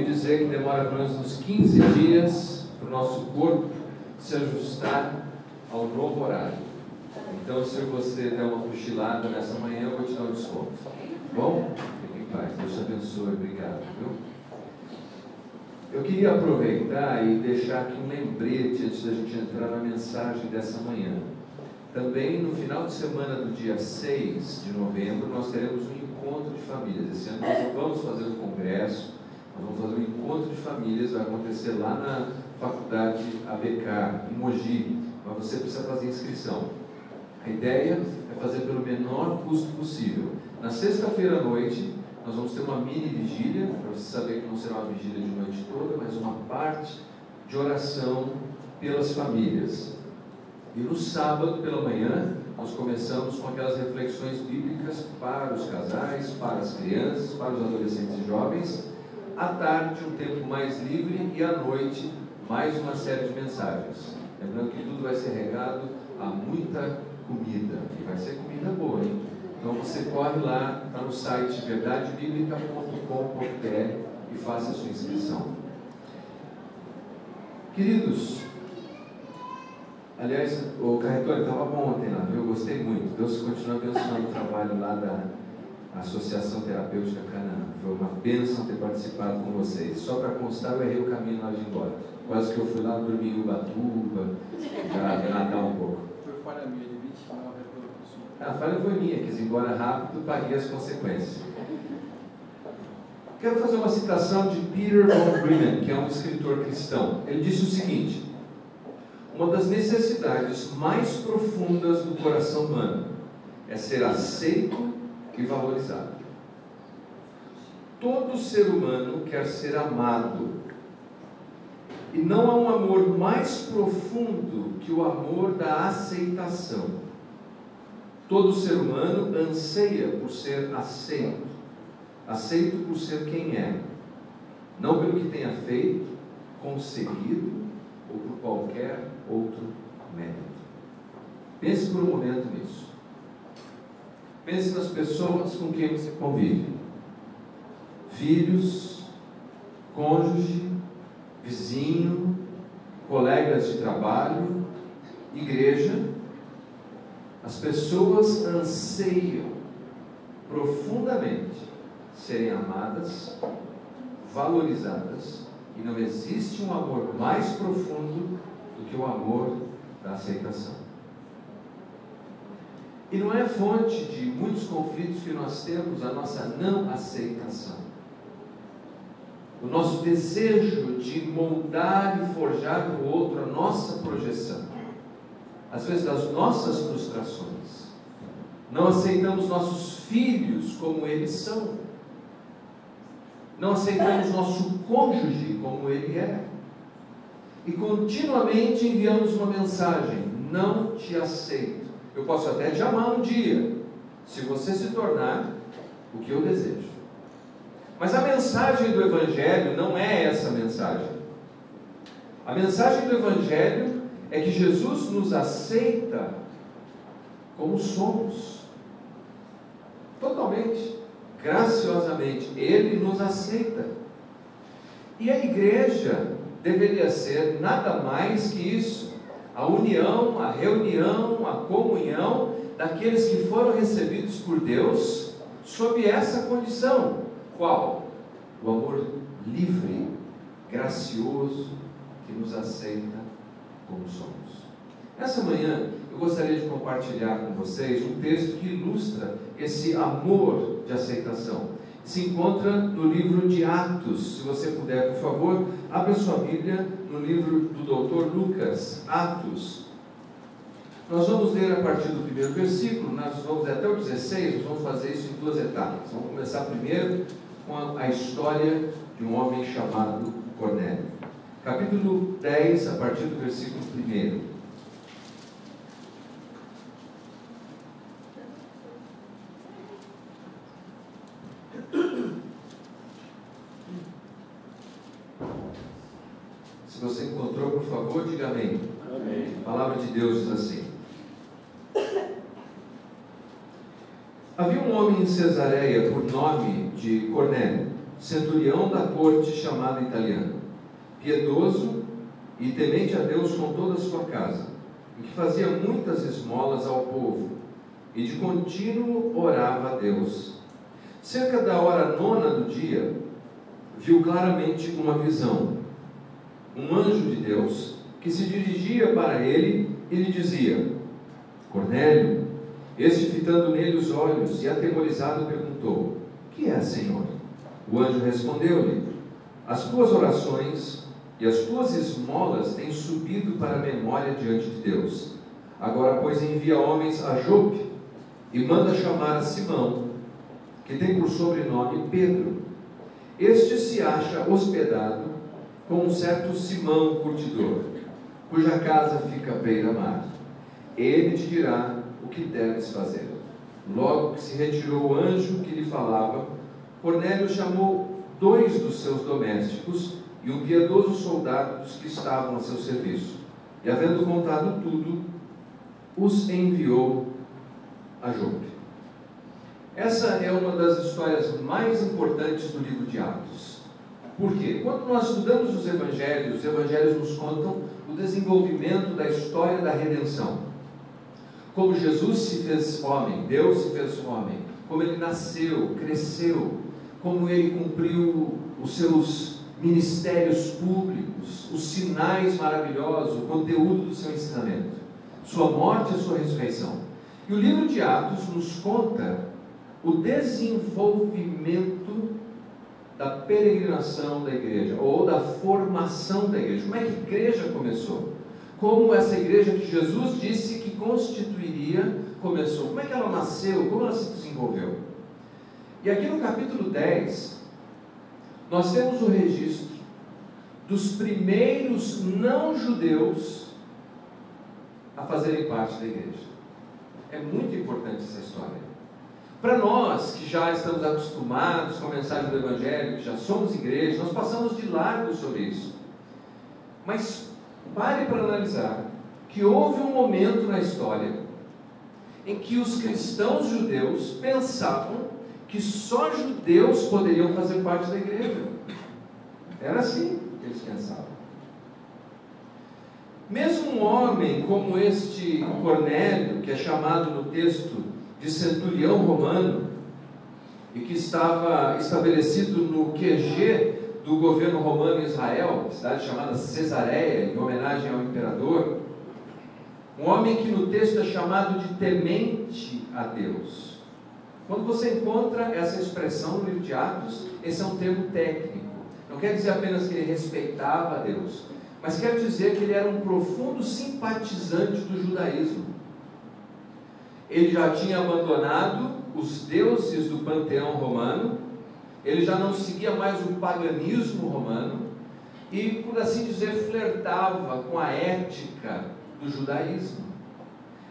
ouvi dizer que demora pelo menos uns 15 dias para o nosso corpo se ajustar ao novo horário. Então, se você der uma cochilada nessa manhã, eu vou te dar um desconto. Bom? Fique em paz. Deus te abençoe. Obrigado. Viu? Eu queria aproveitar e deixar aqui um lembrete antes da gente entrar na mensagem dessa manhã. Também no final de semana do dia 6 de novembro, nós teremos um encontro de famílias. Esse ano nós vamos fazer um congresso, nós vamos fazer um encontro de famílias, vai acontecer lá na faculdade ABK, em Mogi, mas você precisa fazer inscrição. A ideia é fazer pelo menor custo possível. Na sexta-feira à noite, nós vamos ter uma mini vigília, para você saber que não será uma vigília de noite toda, mas uma parte de oração pelas famílias. E no sábado pela manhã, nós começamos com aquelas reflexões bíblicas para os casais, para as crianças, para os adolescentes e jovens. À tarde, um tempo mais livre, e à noite, mais uma série de mensagens. Lembrando que tudo vai ser regado a muita comida, e vai ser comida boa, hein? Então você corre lá, está no site verdadebiblica.com.br e faça a sua inscrição. Queridos, aliás, o Carretório estava bom ontem lá, eu gostei muito. Deus continua abençoando o trabalho lá da Associação Terapêutica Canaã. Foi uma bênção ter participado com vocês. Só para constar, eu errei o caminho lá de embora. Quase que eu fui lá dormir em Ubatuba, para nadar um pouco. Foi falha minha, de 29 reproduções. A falha foi minha, quis ir embora rápido, paguei as consequências. Quero fazer uma citação de Peter von Bremen, que é um escritor cristão. Ele disse o seguinte: uma das necessidades mais profundas do coração humano é ser aceito e valorizado. Todo ser humano quer ser amado. E não há um amor mais profundo que o amor da aceitação. Todo ser humano anseia por ser aceito. Aceito por ser quem é. Não pelo que tenha feito, conseguido ou por qualquer outro mérito. Pense por um momento nisso. Pense nas pessoas com quem você convive. Filhos, cônjuge, vizinho, colegas de trabalho, igreja. As pessoas anseiam profundamente serem amadas, valorizadas, e não existe um amor mais profundo do que o amor da aceitação. E não é fonte de muitos conflitos que nós temos a nossa não aceitação. O nosso desejo de moldar e forjar no outro a nossa projeção. Às vezes das nossas frustrações. Não aceitamos nossos filhos como eles são. Não aceitamos nosso cônjuge como ele é. E continuamente enviamos uma mensagem: não te aceito. Eu posso até te amar um dia, se você se tornar o que eu desejo. Mas a mensagem do Evangelho não é essa mensagem. A mensagem do Evangelho é que Jesus nos aceita como somos. Totalmente, graciosamente, Ele nos aceita. E a igreja deveria ser nada mais que isso: a união, a reunião, a comunhão daqueles que foram recebidos por Deus sob essa condição. Qual? O amor livre, gracioso, que nos aceita como somos. Essa manhã eu gostaria de compartilhar com vocês um texto que ilustra esse amor de aceitação. Se encontra no livro de Atos. Se você puder, por favor, abra sua Bíblia no livro do Dr. Lucas, Atos. Nós vamos ler a partir do primeiro versículo, nós vamos até o 16, nós vamos fazer isso em duas etapas. Vamos começar primeiro com a história de um homem chamado Cornélio. Capítulo 10, a partir do versículo 1. Se você encontrou, por favor, diga amém. Amém. A palavra de Deus diz assim: havia um homem em Cesareia por nome de Cornélio, centurião da corte chamada italiana, piedoso e temente a Deus com toda a sua casa, e que fazia muitas esmolas ao povo, e de contínuo orava a Deus. Cerca da hora 9ª do dia, viu claramente uma visão. Um anjo de Deus, que se dirigia para ele e lhe dizia: Cornélio. Este, fitando nele os olhos e atemorizado, perguntou: Que é, Senhor? O anjo respondeu-lhe: As tuas orações e as tuas esmolas têm subido para a memória diante de Deus. Agora, pois, envia homens a Jope e manda chamar a Simão, que tem por sobrenome Pedro. Este se acha hospedado com um certo Simão curtidor, cuja casa fica à beira-mar. Ele te dirá o que deves fazer. Logo que se retirou o anjo que lhe falava, Cornélio chamou 2 dos seus domésticos e um piedoso soldado dos que estavam a seu serviço, e, havendo contado tudo, os enviou a Jope. Essa é uma das histórias mais importantes do livro de Atos. Por quê? Quando nós estudamos os evangelhos nos contam o desenvolvimento da história da redenção. Como Jesus se fez homem, Deus se fez homem, como ele nasceu, cresceu, como ele cumpriu os seus ministérios públicos, os sinais maravilhosos, o conteúdo do seu ensinamento, sua morte e sua ressurreição. E o livro de Atos nos conta o desenvolvimento da peregrinação da igreja, ou da formação da igreja. Como é que a igreja começou? Como essa igreja que Jesus disse que constituiria começou? Como é que ela nasceu? Como ela se desenvolveu? E aqui no capítulo 10, nós temos o registro dos primeiros não-judeus a fazerem parte da igreja. É muito importante essa história. Para nós, que já estamos acostumados com a mensagem do Evangelho, que já somos igreja, nós passamos de largo sobre isso. Mas pare para analisar que houve um momento na história em que os cristãos judeus pensavam que só judeus poderiam fazer parte da igreja. Era assim que eles pensavam. Mesmo um homem como este Cornélio, que é chamado no texto de centurião romano, e que estava estabelecido no QG do governo romano em Israel, cidade chamada Cesareia, em homenagem ao imperador, um homem que no texto é chamado de temente a Deus. Quando você encontra essa expressão no livro de Atos, esse é um termo técnico. Não quer dizer apenas que ele respeitava a Deus, mas quer dizer que ele era um profundo simpatizante do judaísmo. Ele já tinha abandonado os deuses do panteão romano, ele já não seguia mais o paganismo romano e, por assim dizer, flertava com a ética do judaísmo.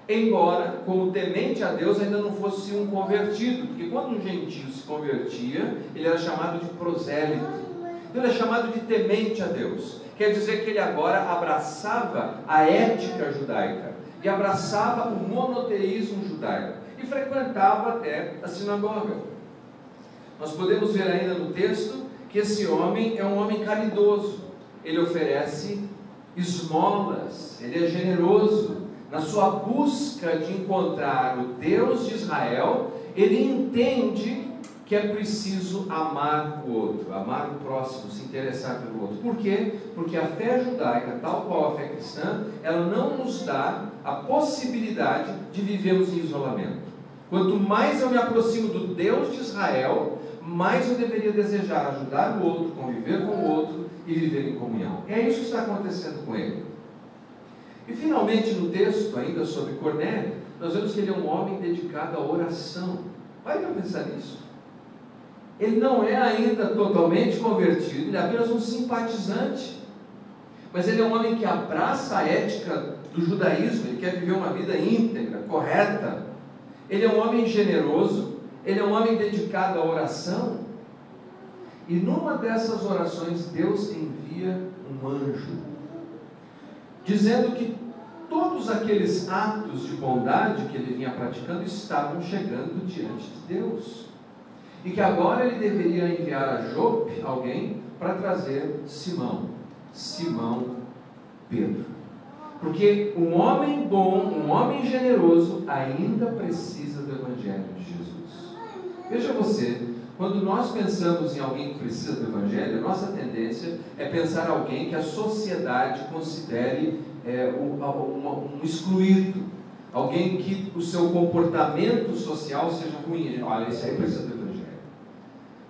Embora, como temente a Deus, ainda não fosse um convertido, porque quando um gentio se convertia, ele era chamado de prosélito. Ele é chamado de temente a Deus. Quer dizer que ele agora abraçava a ética judaica e abraçava o monoteísmo judaico e frequentava até a sinagoga. Nós podemos ver ainda no texto que esse homem é um homem caridoso. Ele oferece esmolas, ele é generoso. Na sua busca de encontrar o Deus de Israel, ele entende que é preciso amar o outro, amar o próximo, se interessar pelo outro. Por quê? Porque a fé judaica, tal qual a fé cristã, ela não nos dá a possibilidade de vivermos em isolamento. Quanto mais eu me aproximo do Deus de Israel, mais eu deveria desejar ajudar o outro, conviver com o outro e viver em comunhão. É isso que está acontecendo com ele. E finalmente no texto, ainda sobre Cornélio, nós vemos que ele é um homem dedicado à oração. Pare para pensar nisso. Ele não é ainda totalmente convertido, ele é apenas um simpatizante. Mas ele é um homem que abraça a ética do judaísmo, ele quer viver uma vida íntegra, correta. Ele é um homem generoso, ele é um homem dedicado à oração. E numa dessas orações, Deus envia um anjo, dizendo que todos aqueles atos de bondade que ele vinha praticando estavam chegando diante de Deus. e que agora ele deveria enviar a Jope alguém para trazer Simão Pedro. Porque um homem bom, um homem generoso, ainda precisa do Evangelho de Jesus. Veja você, quando nós pensamos em alguém que precisa do Evangelho, a nossa tendência é pensar em alguém que a sociedade considere um excluído, alguém que o seu comportamento social seja ruim. Olha, esse aí precisa do Evangelho.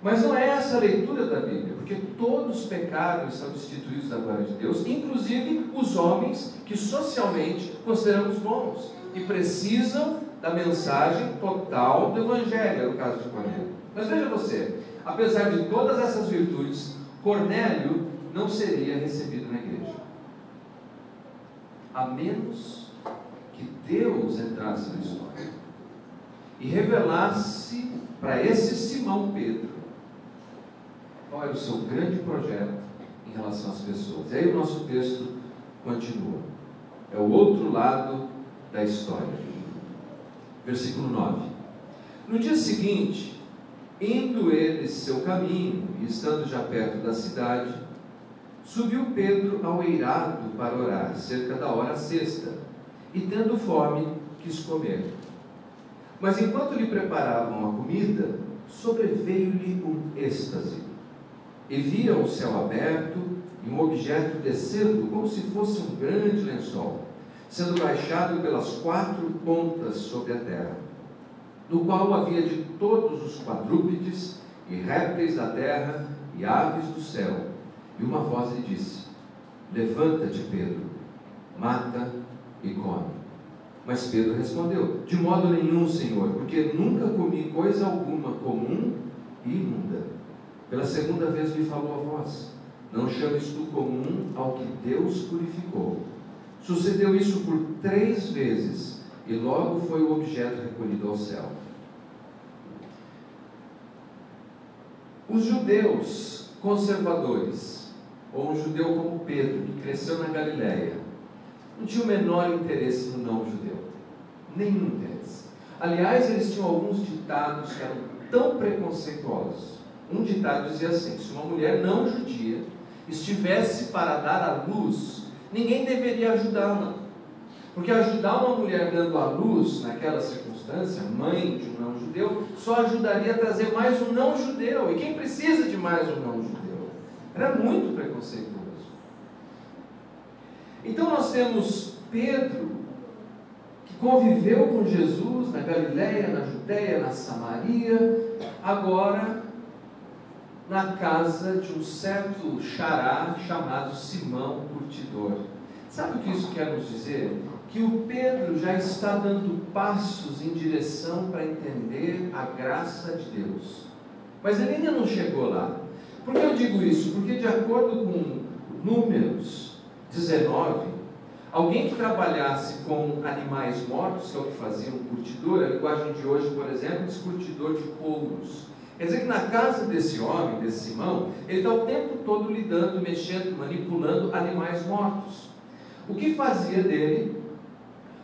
Mas não é essa a leitura da Bíblia, porque todos pecaram e são destituídos da glória de Deus, inclusive os homens que socialmente consideramos bons e precisam da mensagem total do Evangelho, no caso de Cornélio. Mas veja você, apesar de todas essas virtudes, Cornélio não seria recebido na igreja, a menos que Deus entrasse na história e revelasse para esse Simão Pedro qual era o seu grande projeto em relação às pessoas. E aí o nosso texto continua. É o outro lado da história. Versículo 9. No dia seguinte, indo eles seu caminho e estando já perto da cidade, subiu Pedro ao eirado para orar, cerca da hora sexta, e tendo fome, quis comer. Mas enquanto lhe preparavam a comida, sobreveio-lhe um êxtase. E via o céu aberto e um objeto descendo como se fosse um grande lençol, sendo baixado pelas 4 pontas sobre a terra, no qual havia de todos os quadrúpedes e répteis da terra e aves do céu. E uma voz lhe disse: levanta-te, Pedro, mata e come. Mas Pedro respondeu: de modo nenhum, Senhor, porque nunca comi coisa alguma comum e imunda. Pela segunda vez lhe falou a voz: não chames tu comum ao que Deus purificou. Sucedeu isso por 3 vezes, e logo foi o objeto recolhido ao céu. Os judeus conservadores, ou um judeu como Pedro, que cresceu na Galileia, não tinha o menor interesse no não-judeu. Nenhum interesse. Aliás, eles tinham alguns ditados que eram tão preconceituosos. Um ditado dizia assim: se uma mulher não judia estivesse para dar à luz, ninguém deveria ajudá-la. Porque ajudar uma mulher dando à luz, naquela circunstância, mãe de um não-judeu, só ajudaria a trazer mais um não-judeu. E quem precisa de mais um não-judeu? Era muito preconceituoso. Então nós temos Pedro, que conviveu com Jesus na Galileia, na Judeia, na Samaria, agora na casa de um certo xará chamado Simão Curtidor. Sabe o que isso quer nos dizer? Que o Pedro já está dando passos em direção para entender a graça de Deus. Mas ele ainda não chegou lá. Por que eu digo isso? Porque de acordo com Números 19, alguém que trabalhasse com animais mortos, que é o que fazia um curtidor, a linguagem de hoje, por exemplo, diz curtidor de couros. Quer dizer que na casa desse homem, desse Simão, ele está o tempo todo lidando, mexendo, manipulando animais mortos. O que fazia dele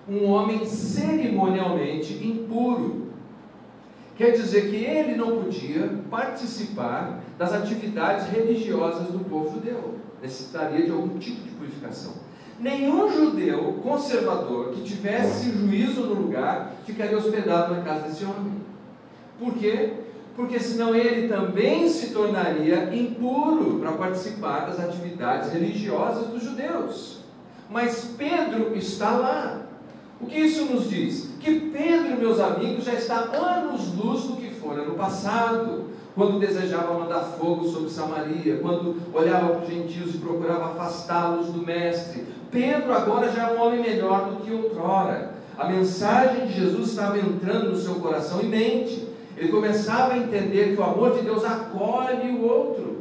um homem cerimonialmente impuro. Quer dizer que ele não podia participar das atividades religiosas do povo judeu. Necessitaria de algum tipo de purificação. Nenhum judeu conservador que tivesse juízo no lugar ficaria hospedado na casa desse homem. Por quê? Porque senão ele também se tornaria impuro para participar das atividades religiosas dos judeus. Mas Pedro está lá. O que isso nos diz? Que Pedro, meus amigos, já está anos-luz do que fora no passado, quando desejava mandar fogo sobre Samaria, quando olhava para os gentios e procurava afastá-los do Mestre. Pedro agora já é um homem melhor do que outrora. A mensagem de Jesus estava entrando no seu coração e mente. Ele começava a entender que o amor de Deus acolhe o outro.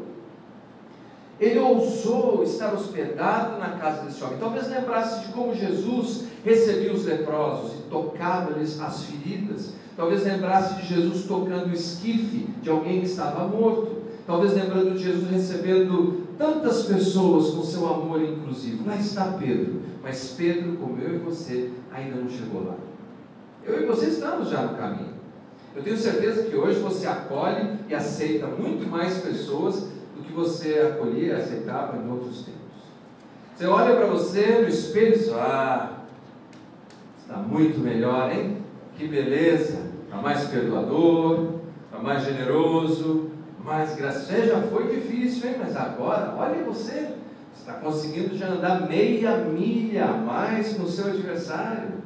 Ele ousou estar hospedado na casa desse homem. Talvez lembrasse de como Jesus recebia os leprosos e tocava-lhes as feridas. Talvez lembrasse de Jesus tocando o esquife de alguém que estava morto. Talvez lembrando de Jesus recebendo tantas pessoas com seu amor inclusivo. Lá está Pedro. Mas Pedro, como eu e você, ainda não chegou lá. Eu e você estamos já no caminho. Eu tenho certeza que hoje você acolhe e aceita muito mais pessoas do que você acolhia e aceitava em outros tempos. Você olha para você no espelho e diz: ah, está muito melhor, hein? Que beleza! Está mais perdoador, está mais generoso, mais gracioso. Já foi difícil, hein? Mas agora, olha você está conseguindo já andar meia milha a mais com o seu adversário.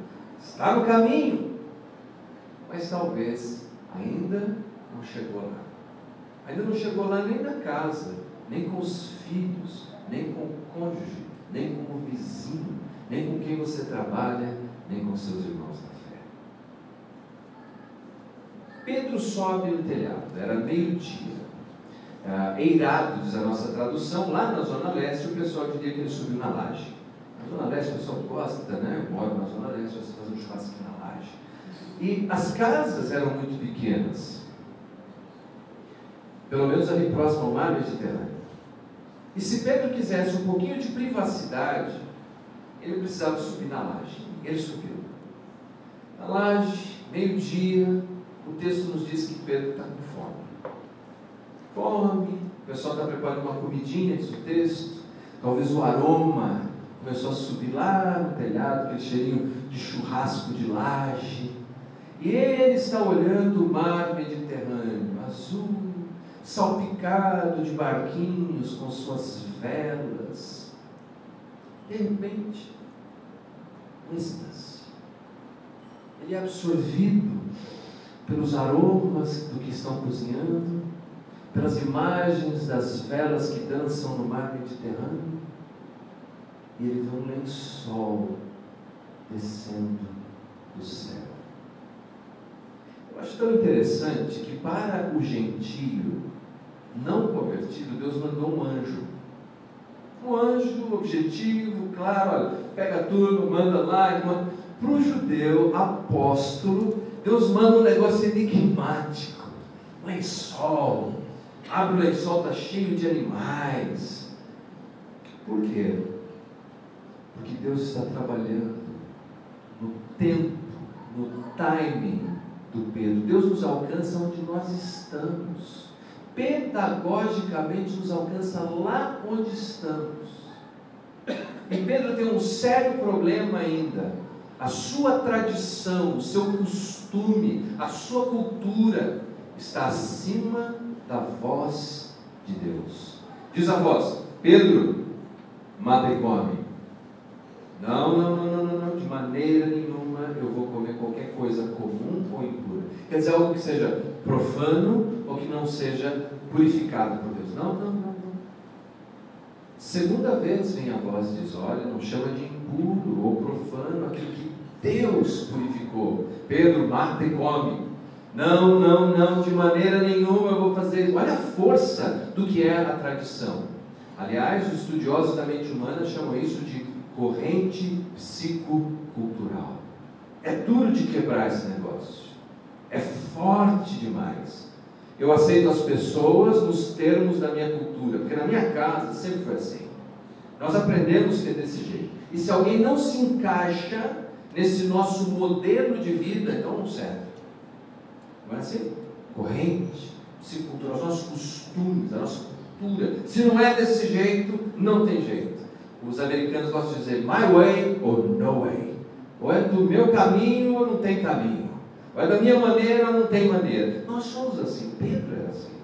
Está no caminho. Mas talvez ainda não chegou lá. Ainda não chegou lá nem na casa, nem com os filhos, nem com o cônjuge, nem com o vizinho, nem com quem você trabalha, nem com seus irmãos na fé. Pedro sobe no telhado, era meio-dia. Eirado, diz a nossa tradução, lá na Zona Leste o pessoal diria que ele subiu na laje. Na Zona Leste o pessoal gosta, né? Eu moro na Zona Leste, você faz um churrasco aqui na laje. E as casas eram muito pequenas, pelo menos ali próximo ao mar Mediterrâneo. E se Pedro quisesse um pouquinho de privacidade, ele precisava subir na laje. Ele subiu. Na laje, meio-dia, o texto nos diz que Pedro está com fome. Fome, o pessoal está preparando uma comidinha, diz o texto. Talvez o aroma começou a subir lá no telhado, aquele cheirinho de churrasco de laje. E ele está olhando o mar Mediterrâneo, azul, salpicado de barquinhos com suas velas. De repente, um êxtase. Ele é absorvido pelos aromas do que estão cozinhando, pelas imagens das velas que dançam no mar Mediterrâneo, e ele vê um lençol descendo do céu. Eu acho tão interessante que para o gentio não convertido, Deus mandou um anjo. Um anjo objetivo, claro, olha, pega tudo, manda lá. Para o judeu apóstolo, Deus manda um negócio enigmático. Lençol. Abre o lençol, está cheio de animais. Por quê? Porque Deus está trabalhando no tempo, no timing do Pedro. Deus nos alcança onde nós estamos. Pedagogicamente nos alcança lá onde estamos. E Pedro tem um sério problema ainda. A sua tradição, o seu costume, a sua cultura está acima da voz de Deus. Diz a voz: Pedro, mata e come. Não, de maneira nenhuma eu vou comer qualquer coisa comum ou impura. Quer dizer, algo que seja profano ou que não seja purificado por Deus. Não. Segunda vez vem a voz e diz: olha, não chama de impuro ou profano aquilo que Deus purificou. Pedro, mata e come. Não, de maneira nenhuma eu vou fazer isso. Olha a força do que é a tradição. Aliás, os estudiosos da mente humana chamam isso de corrente psicocultural. É duro de quebrar esse negócio. É forte demais. Eu aceito as pessoas nos termos da minha cultura, porque na minha casa sempre foi assim. Nós aprendemos que é desse jeito. E se alguém não se encaixa nesse nosso modelo de vida, então não serve. Não é assim? Corrente psicocultural, os nossos costumes, a nossa cultura. Se não é desse jeito, não tem jeito. Os americanos gostam de dizer my way or no way. Ou é do meu caminho ou não tem caminho. Ou é da minha maneira ou não tem maneira. Nós somos assim. Pedro era assim.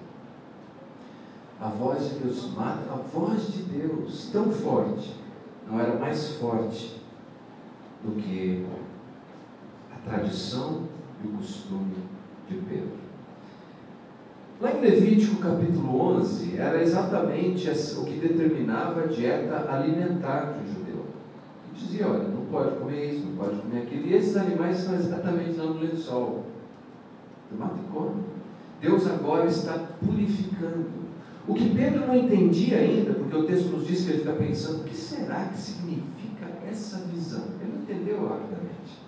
A voz de Deus mata. A voz de Deus, tão forte, não era mais forte do que a tradição e o costume de Pedro. Lá em Levítico capítulo 11, era exatamente o que determinava a dieta alimentar do judeu. Ele dizia: olha, não pode comer isso, não pode comer aquilo. E esses animais estão exatamente lá no lençol. Mata e come. Deus agora está purificando. O que Pedro não entendia ainda, porque o texto nos diz que ele fica pensando: o que será que significa essa visão? Ele não entendeu rapidamente.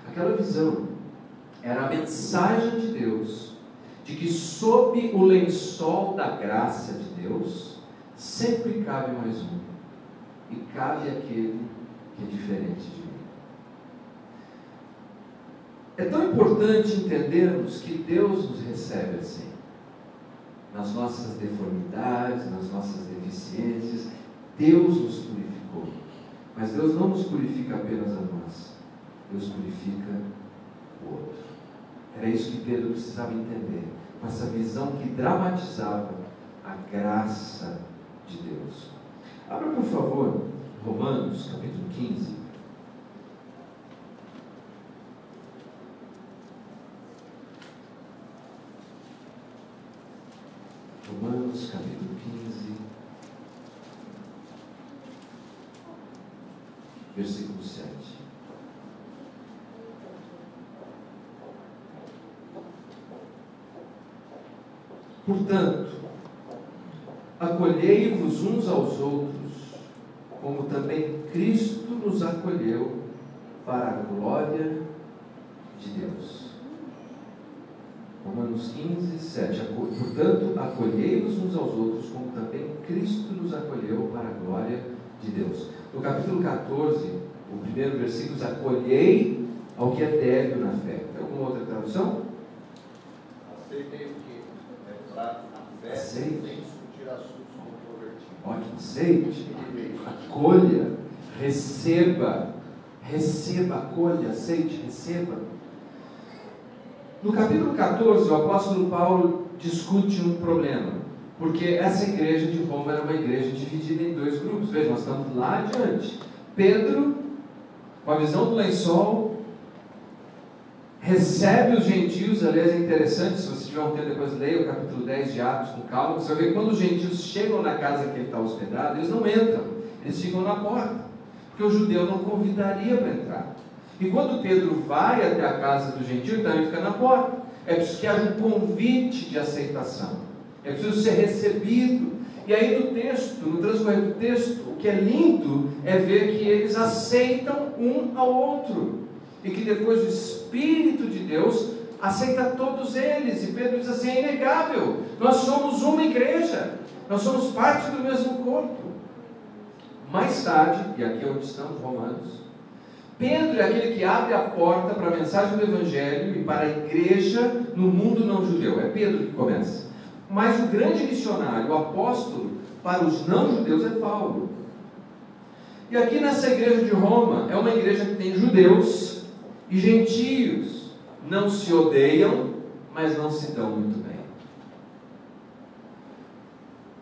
Aquela visão era a mensagem de Deus de que sob o lençol da graça de Deus sempre cabe mais um, e cabe aquele que é diferente de mim. É tão importante entendermos que Deus nos recebe assim, nas nossas deformidades, nas nossas deficiências. Deus nos purificou, mas Deus não nos purifica apenas a nós, Deus purifica o outro. Era isso que Pedro precisava entender, com essa visão que dramatizava a graça de Deus. Abra, por favor, Romanos, capítulo 15. Romanos, capítulo 15, versículo 7. Portanto, acolhei-vos uns aos outros, como também Cristo nos acolheu para a glória de Deus. Romanos 15, 7. Portanto, acolhei-vos uns aos outros, como também Cristo nos acolheu para a glória de Deus. No capítulo 14, o primeiro versículo diz: acolhei ao que é débil na fé. Tem alguma outra tradução? Aceitem o que é para a fé sem discutir assuntos controvertidos. Ótimo, aceite, acolha, receba, acolha, aceite, receba. No capítulo 14, o apóstolo Paulo discute um problema, porque essa igreja de Roma era uma igreja dividida em dois grupos. Veja, nós estamos lá adiante. Pedro, com a visão do lençol, recebe os gentios. Aliás, é interessante, se você tiver um tempo depois, leia o capítulo 10 de Atos com calma. Você vai ver que quando os gentios chegam na casa que ele está hospedado, eles não entram, eles ficam na porta, porque o judeu não convidaria para entrar. E quando Pedro vai até a casa do gentio, então ele fica na porta. É preciso que haja um convite de aceitação, é preciso ser recebido. E aí no texto, no transcorrer do texto, o que é lindo é ver que eles aceitam um ao outro, e que depois o Espírito de Deus aceita todos eles. E Pedro diz assim: é inegável, nós somos uma igreja, nós somos parte do mesmo corpo. Mais tarde, e aqui é onde estamos, Romanos, Pedro é aquele que abre a porta para a mensagem do Evangelho e para a igreja no mundo não judeu. É Pedro que começa. Mas o grande missionário, o apóstolo para os não judeus, é Paulo. E aqui nessa igreja de Roma, é uma igreja que tem judeus e gentios. Não se odeiam, mas não se dão muito bem.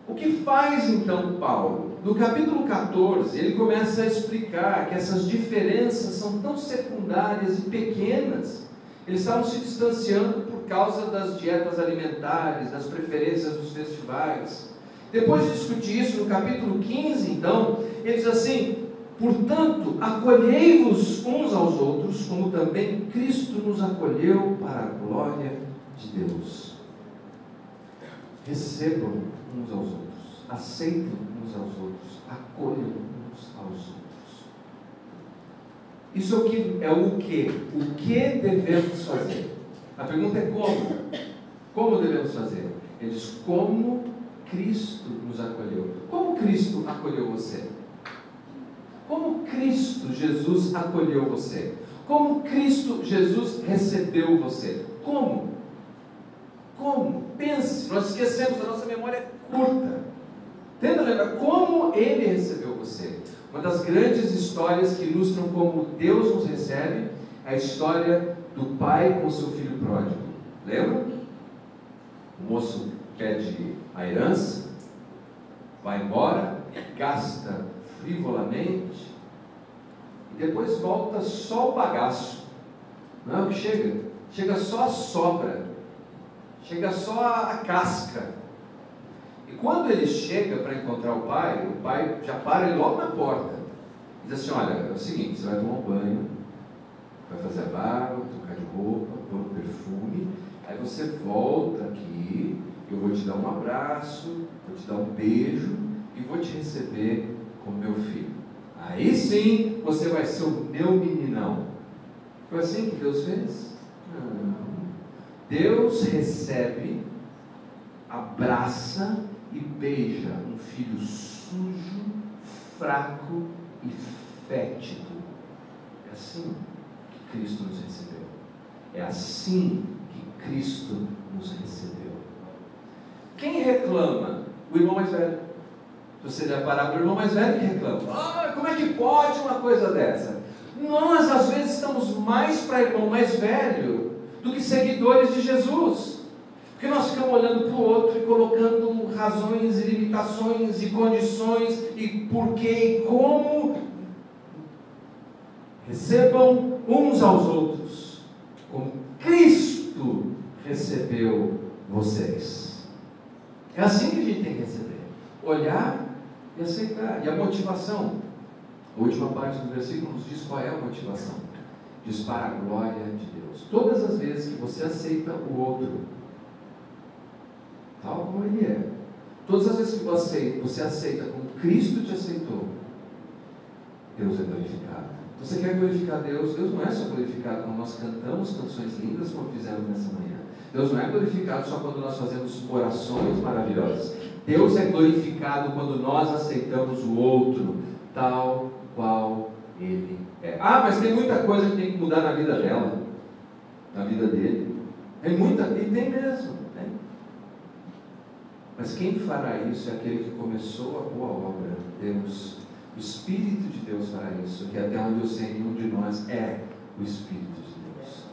O que faz então Paulo? No capítulo 14, ele começa a explicar que essas diferenças são tão secundárias e pequenas. Eles estavam se distanciando por causa das dietas alimentares, das preferências dos festivais. Depois de discutir isso, no capítulo 15, então, ele diz assim: portanto, acolhei-vos uns aos outros, como também Cristo nos acolheu para a glória de Deus. Recebam uns aos outros, aceitem uns aos outros, acolham uns aos outros. Isso é o que? O que devemos fazer? A pergunta é como? Como devemos fazer? Ele diz: como Cristo nos acolheu. Como Cristo acolheu você? Como Cristo Jesus acolheu você? Como Cristo Jesus recebeu você? Como? Como? Pense, nós esquecemos, a nossa memória é curta. Tenta lembrar como Ele recebeu você. Uma das grandes histórias que ilustram como Deus nos recebe é a história do pai com seu filho pródigo. Lembra? O moço pede a herança, vai embora, gasta frivolamente e depois volta só o bagaço. Não é o que chega? Chega só a sobra, chega só a casca. E quando ele chega para encontrar o pai já para ele logo na porta. Diz assim: olha, é o seguinte, você vai tomar um banho, vai fazer a barba, trocar de roupa, pôr um perfume, aí você volta aqui, eu vou te dar um abraço, vou te dar um beijo e vou te receber como meu filho. Aí sim você vai ser o meu meninão. Foi assim que Deus fez? Não. Deus recebe, abraça e beija um filho sujo, fraco e fétido. É assim que Cristo nos recebeu. É assim que Cristo nos recebeu. Quem reclama? O irmão mais velho. Se você der parar para o irmão mais velho que reclama. Como é que pode uma coisa dessa? Nós às vezes estamos mais para irmão mais velho do que seguidores de Jesus. Porque nós ficamos olhando para o outro e colocando razões e limitações e condições e porquê e como. Recebam uns aos outros, como Cristo recebeu vocês. É assim que a gente tem que receber. Olhar e aceitar. E a motivação. A última parte do versículo nos diz qual é a motivação. Diz para a glória de Deus. Todas as vezes que você aceita o outro, tal como ele é, todas as vezes que você aceita como Cristo te aceitou, Deus é glorificado. Você quer glorificar Deus? Deus não é só glorificado quando nós cantamos canções lindas como fizemos nessa manhã. Deus não é glorificado só quando nós fazemos orações maravilhosas. Deus é glorificado quando nós aceitamos o outro tal qual ele é. Mas tem muita coisa que tem que mudar na vida dela, na vida dele. Tem muita, e tem mesmo. Tem. Mas quem fará isso é aquele que começou a boa obra, Deus. O Espírito de Deus fará isso, que até onde eu sei, nenhum de nós é o Espírito de Deus.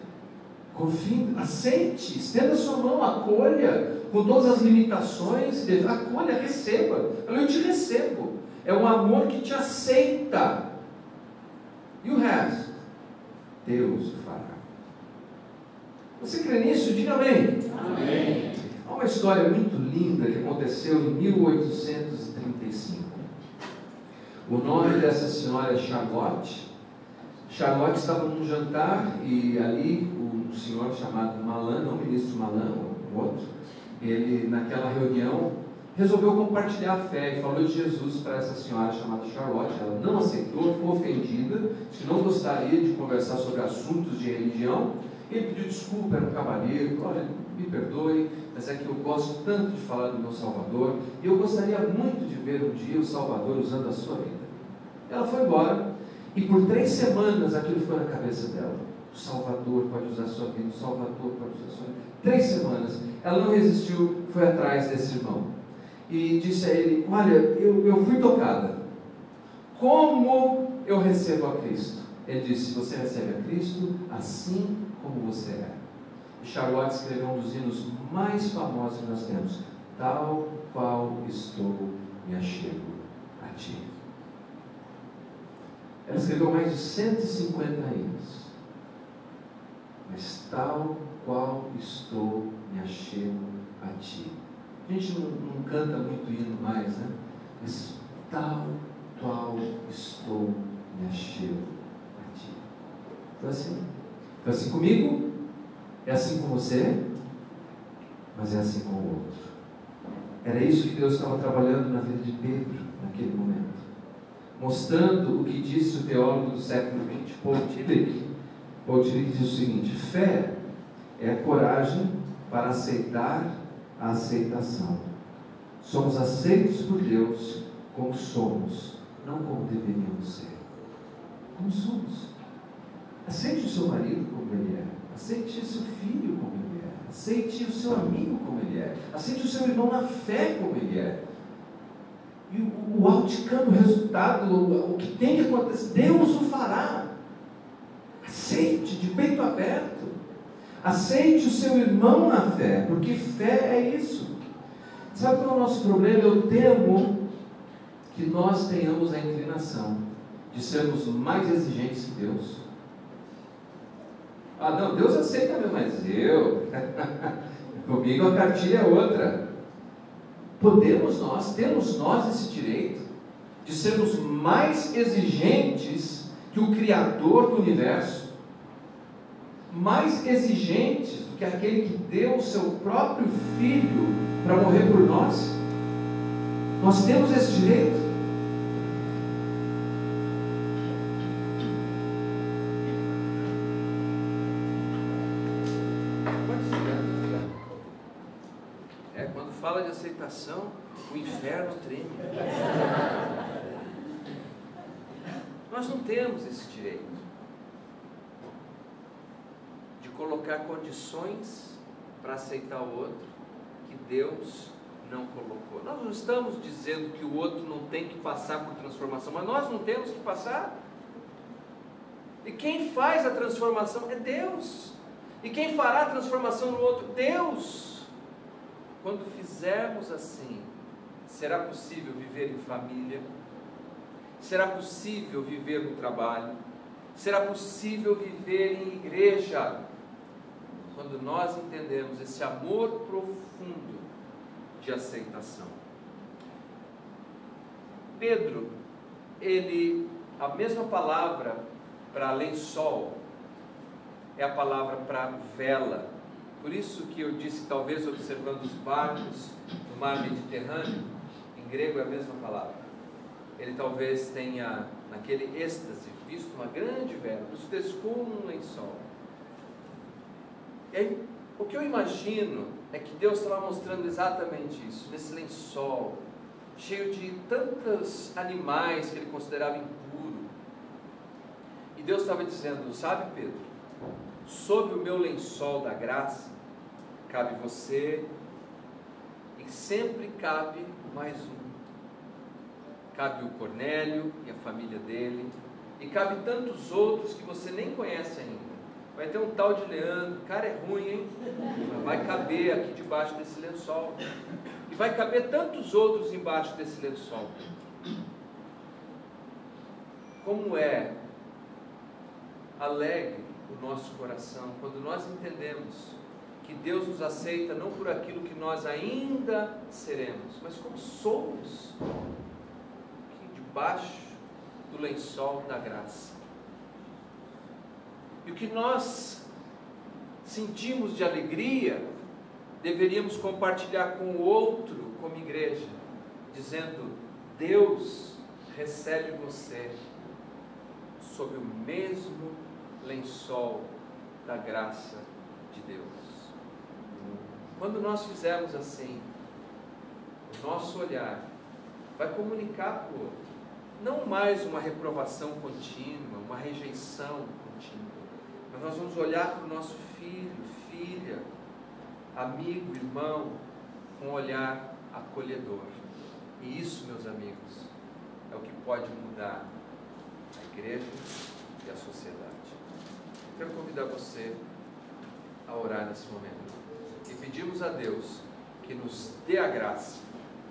Confie, aceite, estenda sua mão, acolha, com todas as limitações, acolha, receba. Eu te recebo. É um amor que te aceita. E o resto, Deus o fará. Você crê nisso? Diga amém. Amém. Há uma história muito linda que aconteceu em 1835. O nome dessa senhora é Charlotte. Charlotte estava num jantar e ali um senhor chamado Malan, não o ministro Malan, o outro, ele naquela reunião resolveu compartilhar a fé e falou de Jesus para essa senhora chamada Charlotte. Ela não aceitou, ficou ofendida, disse que não gostaria de conversar sobre assuntos de religião. Ele pediu desculpa, era um cavalheiro, olha, me perdoe, mas é que eu gosto tanto de falar do meu Salvador, e eu gostaria muito de ver um dia o Salvador usando a sua vida. Ela foi embora, e por 3 semanas aquilo ficou na cabeça dela. O Salvador pode usar a sua vida, o Salvador pode usar a sua vida. 3 semanas, ela não resistiu, foi atrás desse irmão, e disse a ele, olha, eu fui tocada, como eu recebo a Cristo? Ele disse, você recebe a Cristo assim como você é. E Charlotte escreveu um dos hinos mais famosos que nós temos, tal qual estou, me achego a ti. Ela escreveu mais de 150 hinos, mas tal qual estou, me achego a ti. A gente não canta muito hino mais, né? Mas tal qual estou, me achego a ti. Foi assim. Foi assim comigo, é assim com você, mas é assim com o outro. Era isso que Deus estava trabalhando na vida de Pedro naquele momento, mostrando o que disse o teólogo do século XX, Paul Tillich. Paul Tillich diz o seguinte: fé é a coragem para aceitar a aceitação. Somos aceitos por Deus como somos, não como deveríamos ser. Como somos. Aceite o seu marido como ele é. Aceite o seu filho como ele é. Aceite o seu amigo como ele é. Aceite o seu irmão na fé como ele é. E o outcome, o resultado, o que tem que acontecer, Deus o fará. Aceite de peito aberto. Aceite o seu irmão na fé, porque fé é isso. Sabe qual é o nosso problema? Eu temo que nós tenhamos a inclinação de sermos mais exigentes que Deus. Não, Deus aceita mesmo, mas comigo a cartilha é outra. Temos nós esse direito de sermos mais exigentes que o Criador do Universo, mais exigentes do que aquele que deu o seu próprio Filho para morrer por nós. Nós temos esse direito. Quando fala de aceitação, o inferno treme. Nós não temos esse direito de colocar condições para aceitar o outro que Deus não colocou. Nós não estamos dizendo que o outro não tem que passar por transformação, mas nós não temos que passar. E quem faz a transformação é Deus. E quem fará a transformação no outro? Deus. Quando fizermos assim, será possível viver em família, será possível viver no trabalho, será possível viver em igreja, quando nós entendemos esse amor profundo de aceitação. Pedro, a mesma palavra para lençol é a palavra para vela. Por isso que eu disse, talvez observando os barcos no mar Mediterrâneo, em grego é a mesma palavra. Ele talvez tenha, naquele êxtase, visto uma grande vela, por isso fez como um lençol. E aí, o que eu imagino é que Deus estava mostrando exatamente isso, nesse lençol, cheio de tantos animais que ele considerava impuro. E Deus estava dizendo, sabe, Pedro, sob o meu lençol da graça, cabe você, e sempre cabe mais um. Cabe o Cornélio e a família dele, e cabe tantos outros que você nem conhece ainda. Vai ter um tal de Leandro, o cara é ruim, hein? Mas vai caber aqui debaixo desse lençol. E vai caber tantos outros embaixo desse lençol. Como é alegre o nosso coração quando nós entendemos que Deus nos aceita não por aquilo que nós ainda seremos, mas como somos, aqui debaixo do lençol da graça. E o que nós sentimos de alegria, deveríamos compartilhar com o outro como igreja, dizendo, Deus recebe você sob o mesmo lençol da graça de Deus. Quando nós fizermos assim, o nosso olhar vai comunicar para o outro, não mais uma reprovação contínua, uma rejeição contínua, mas nós vamos olhar para o nosso filho, filha, amigo, irmão, com um olhar acolhedor. E isso, meus amigos, é o que pode mudar a igreja e a sociedade. Quero convidar você a orar nesse momento e pedimos a Deus que nos dê a graça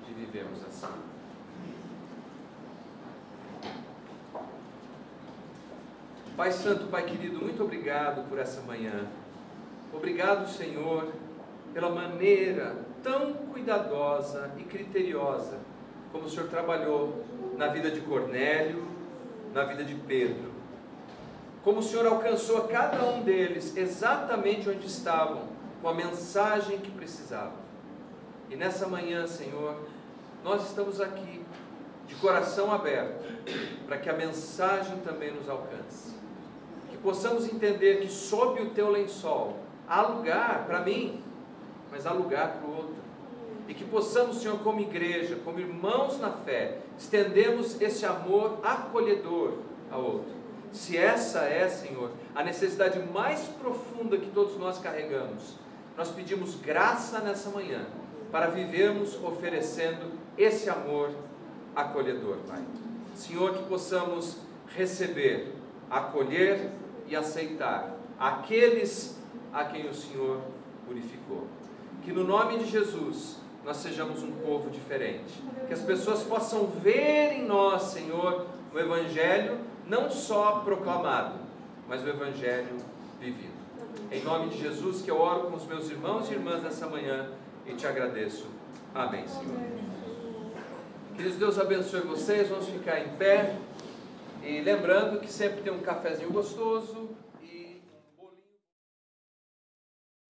de vivermos assim. Pai Santo, Pai querido, muito obrigado por essa manhã. Obrigado, Senhor, pela maneira tão cuidadosa e criteriosa como o Senhor trabalhou na vida de Cornélio, na vida de Pedro. Como o Senhor alcançou a cada um deles exatamente onde estavam, com a mensagem que precisavam. E nessa manhã, Senhor, nós estamos aqui de coração aberto para que a mensagem também nos alcance. Que possamos entender que sob o teu lençol há lugar para mim, mas há lugar para o outro. E que possamos, Senhor, como igreja, como irmãos na fé, estendemos esse amor acolhedor ao outro. Se essa é, Senhor, a necessidade mais profunda que todos nós carregamos, nós pedimos graça nessa manhã para vivermos oferecendo esse amor acolhedor, Pai. Senhor, que possamos receber, acolher e aceitar aqueles a quem o Senhor purificou. Que no nome de Jesus nós sejamos um povo diferente. Que as pessoas possam ver em nós, Senhor, o Evangelho não só proclamado, mas o Evangelho vivido. Em nome de Jesus que eu oro com os meus irmãos e irmãs nessa manhã e te agradeço. Amém, Senhor. Queridos, Deus abençoe vocês. Vamos ficar em pé. E lembrando que sempre tem um cafezinho gostoso.